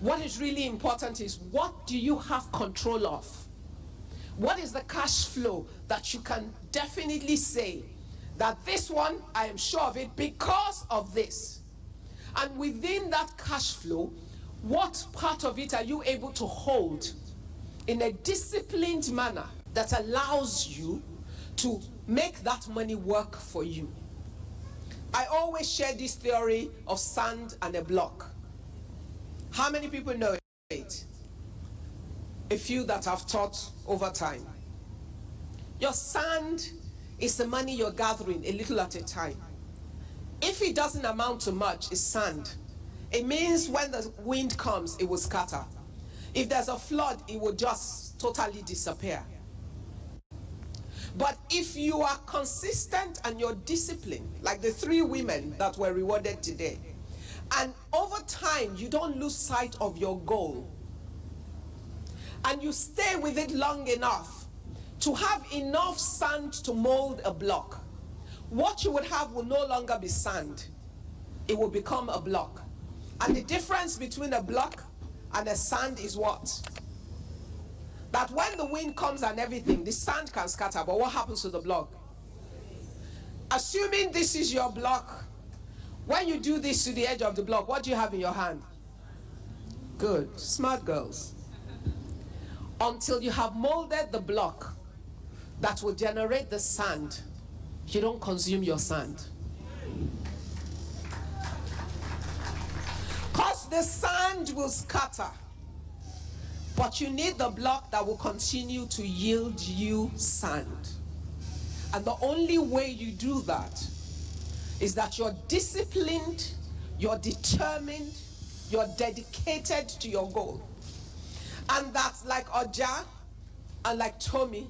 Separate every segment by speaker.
Speaker 1: What is really important is, what do you have control of? What is the cash flow that you can definitely say that this one, I am sure of it because of this? And within that cash flow, what part of it are you able to hold in a disciplined manner that allows you to make that money work for you? I always share this theory of sand and a block. How many people know it? A few that have taught over time. Your sand is the money you're gathering a little at a time. If it doesn't amount to much, it's sand. It means when the wind comes, it will scatter. If there's a flood, it will just totally disappear. But if you are consistent and you're disciplined, like the 3 women that were rewarded today, and over time you don't lose sight of your goal, and you stay with it long enough to have enough sand to mold a block, what you would have will no longer be sand. It will become a block. And the difference between a block and a sand is what? That when the wind comes and everything, the sand can scatter, but what happens to the block? Assuming this is your block, when you do this to the edge of the block, what do you have in your hand? Good, smart girls. Until you have molded the block that will generate the sand, you don't consume your sand. Because the sand will scatter. But you need the block that will continue to yield you sand. And the only way you do that is that you're disciplined, you're determined, you're dedicated to your goal. And that, like Oja and like Tommy,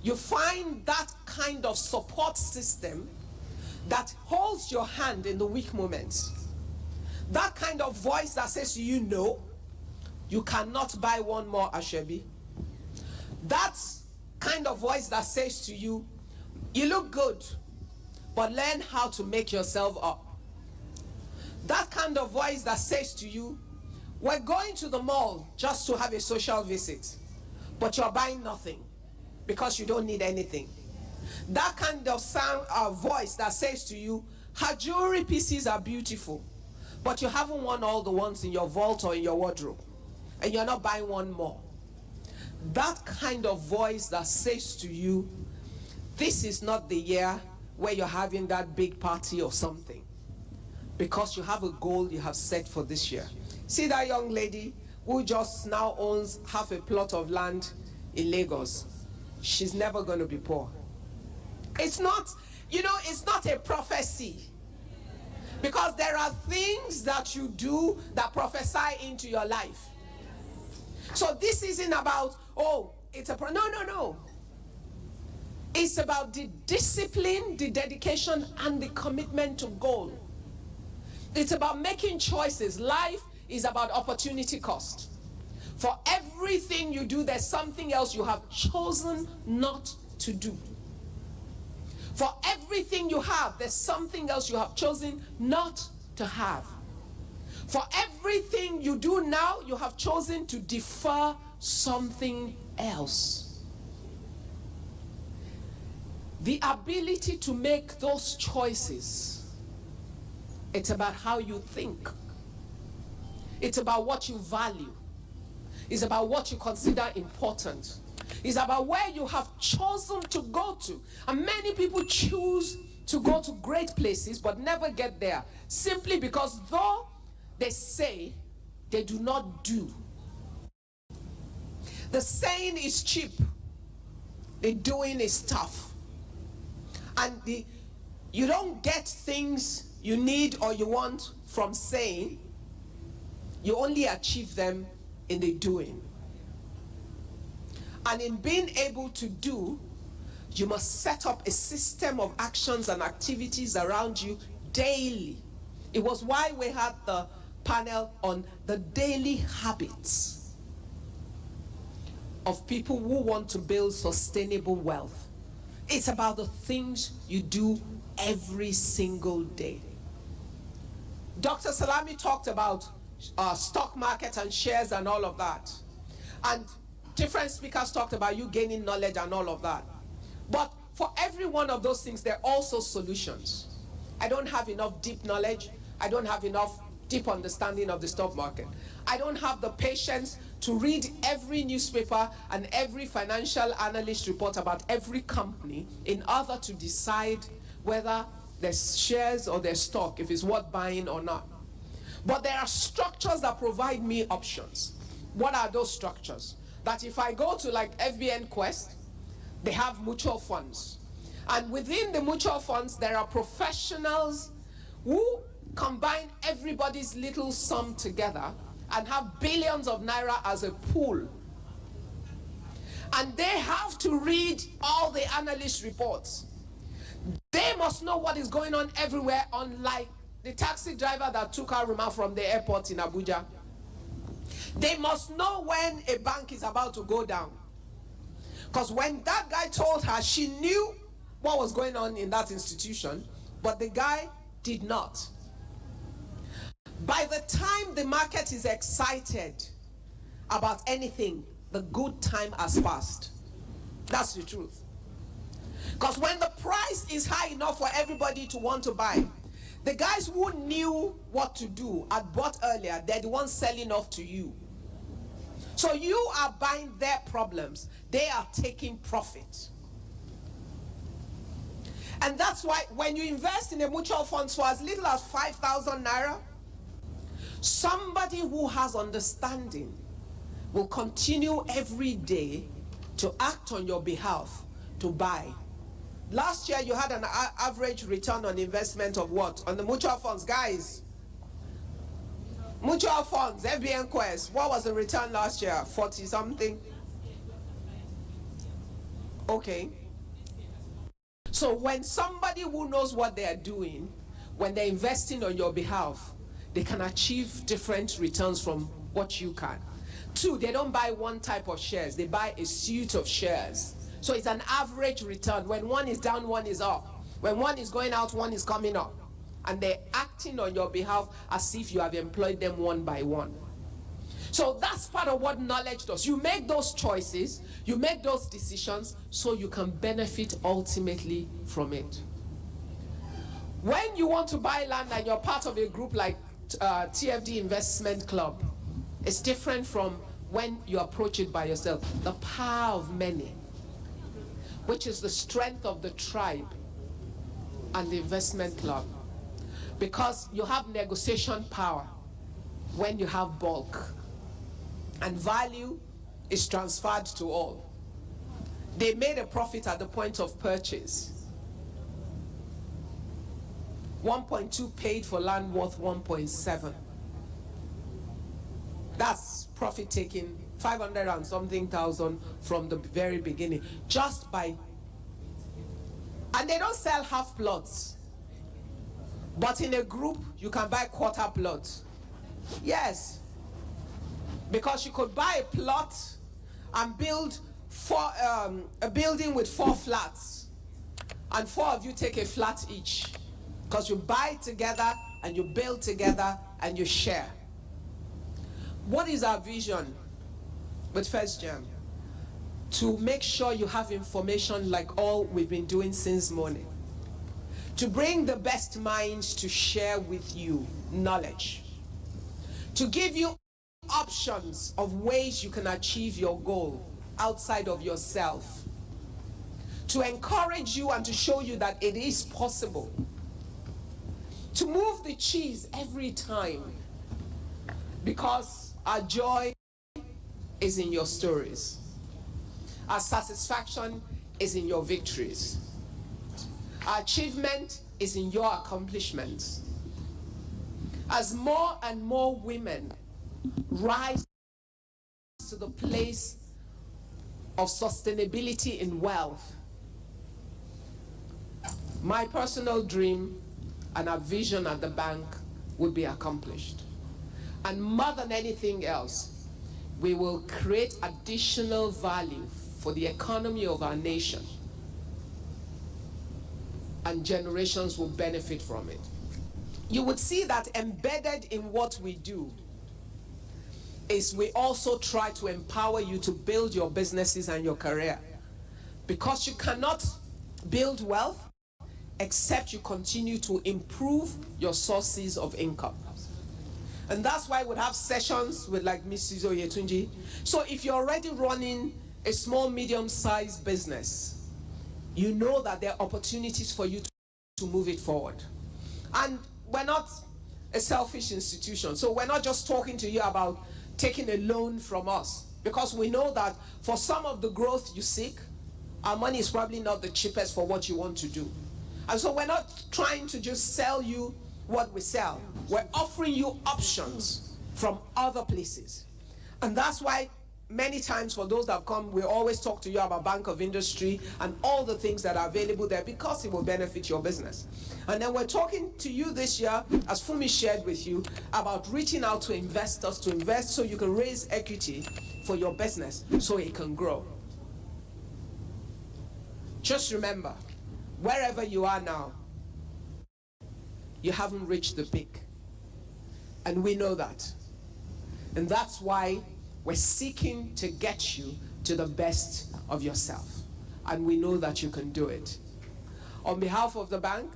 Speaker 1: you find that kind of support system that holds your hand in the weak moments. That kind of voice that says to you, no, you cannot buy one more Ashebi. That kind of voice that says to you, you look good, but learn how to make yourself up. That kind of voice that says to you, we're going to the mall just to have a social visit, but you're buying nothing because you don't need anything. That kind of voice that says to you, her jewelry pieces are beautiful, but you haven't worn all the ones in your vault or in your wardrobe, and you're not buying one more. That kind of voice that says to you, this is not the year where you're having that big party or something, because you have a goal you have set for this year. See that young lady who just now owns half a plot of land in Lagos? She's never going to be poor. It's not, it's not a prophecy. Because there are things that you do that prophesy into your life. So this isn't about, oh, it's a, no. It's about the discipline, the dedication, and the commitment to goal. It's about making choices. Life is about opportunity cost. For everything you do, there's something else you have chosen not to do. For everything you have, there's something else you have chosen not to have. For everything you do now, you have chosen to defer something else. The ability to make those choices, it's about how you think. It's about what you value. It's about what you consider important. It's about where you have chosen to go to. And many people choose to go to great places but never get there, simply because though they say, they do not do. The saying is cheap. The doing is tough. And you don't get things you need or you want from saying. You only achieve them in the doing. And in being able to do, you must set up a system of actions and activities around you daily. It was why we had the panel on the daily habits of people who want to build sustainable wealth. It's about the things you do every single day. Dr. Salami talked about stock market and shares and all of that. And different speakers talked about you gaining knowledge and all of that. But for every one of those things, there are also solutions. I don't have enough deep knowledge. I don't have enough deep understanding of the stock market. I don't have the patience to read every newspaper and every financial analyst report about every company in order to decide whether there's shares or there's stock, if it's worth buying or not. But there are structures that provide me options. What are those structures? That if I go to like FBN Quest, they have mutual funds. And within the mutual funds, there are professionals who combine everybody's little sum together and have billions of naira as a pool. And they have to read all the analyst reports. They must know what is going on everywhere, unlike the taxi driver that took our Ruma from the airport in Abuja. They must know when a bank is about to go down. Because when that guy told her, she knew what was going on in that institution, but the guy did not. By the time the market is excited about anything, the good time has passed. That's the truth. Because when the price is high enough for everybody to want to buy, the guys who knew what to do had bought earlier, they're the ones selling off to you. So you are buying their problems. They are taking profit. And that's why when you invest in a mutual fund for as little as 5,000 naira, somebody who has understanding will continue every day to act on your behalf to buy. Last year you had an average return on investment of what? On the mutual funds, guys. Mutual funds, FBN Quest, what was the return last year? 40 something? Okay. So when somebody who knows what they are doing, when they're investing on your behalf, they can achieve different returns from what you can. Two, they don't buy one type of shares, they buy a suite of shares. So it's an average return. When one is down, one is up. When one is going out, one is coming up. And they're acting on your behalf as if you have employed them one by one. So that's part of what knowledge does. You make those choices, you make those decisions, so you can benefit ultimately from it. When you want to buy land and you're part of a group like TFD Investment Club, it's different from when you approach it by yourself. The power of many, which is the strength of the tribe and the investment club. Because you have negotiation power when you have bulk. And value is transferred to all. They made a profit at the point of purchase. 1.2 paid for land worth 1.7. That's profit taking 500 and something thousand from the very beginning, just by. And they don't sell half plots. But in a group, you can buy quarter plots. Yes. Because you could buy a plot and build a building with 4 flats. And 4 of you take a flat each. Because you buy together and you build together and you share. What is our vision with First Gem? To make sure you have information like all we've been doing since morning. To bring the best minds to share with you knowledge. To give you options of ways you can achieve your goal outside of yourself. To encourage you and to show you that it is possible. To move the cheese every time. Because our joy is in your stories. Our satisfaction is in your victories. Our achievement is in your accomplishments. As more and more women rise to the place of sustainability in wealth, my personal dream and our vision at the bank would be accomplished. And more than anything else, we will create additional value for the economy of our nation. And generations will benefit from it. You would see that embedded in what we do is we also try to empower you to build your businesses and your career. Because you cannot build wealth except you continue to improve your sources of income. And that's why we'll have sessions with like Mrs. Oyetunji. So if you're already running a small, medium-sized business, you know that there are opportunities for you to move it forward. And we're not a selfish institution, so we're not just talking to you about taking a loan from us, because we know that for some of the growth you seek, our money is probably not the cheapest for what you want to do. And so we're not trying to just sell you what we sell. We're offering you options from other places. And that's why many times for those that have come, we always talk to you about Bank of Industry and all the things that are available there, because it will benefit your business. And then we're talking to you this year, as Fumi shared with you, about reaching out to investors to invest so you can raise equity for your business so it can grow. Just remember, wherever you are now, you haven't reached the peak. And we know that. And that's why we're seeking to get you to the best of yourself. And we know that you can do it. On behalf of the bank,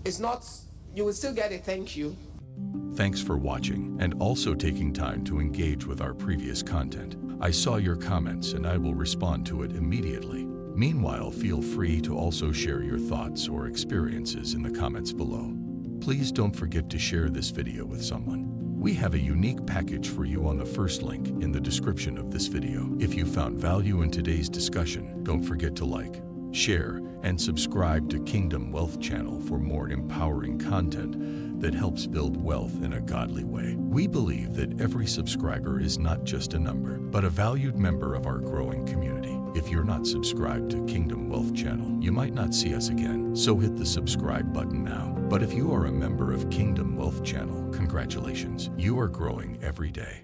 Speaker 1: you will still get a thank you.
Speaker 2: Thanks for watching and also taking time to engage with our previous content. I saw your comments and I will respond to it immediately. Meanwhile, feel free to also share your thoughts or experiences in the comments below. Please don't forget to share this video with someone. We have a unique package for you on the first link in the description of this video. If you found value in today's discussion, don't forget to like, share, and subscribe to Kingdom Wealth Channel for more empowering content that helps build wealth in a godly way. We believe that every subscriber is not just a number, but a valued member of our growing community. If you're not subscribed to Kingdom Wealth Channel, you might not see us again, so hit the subscribe button now. But if you are a member of Kingdom Wealth Channel, congratulations, you are growing every day.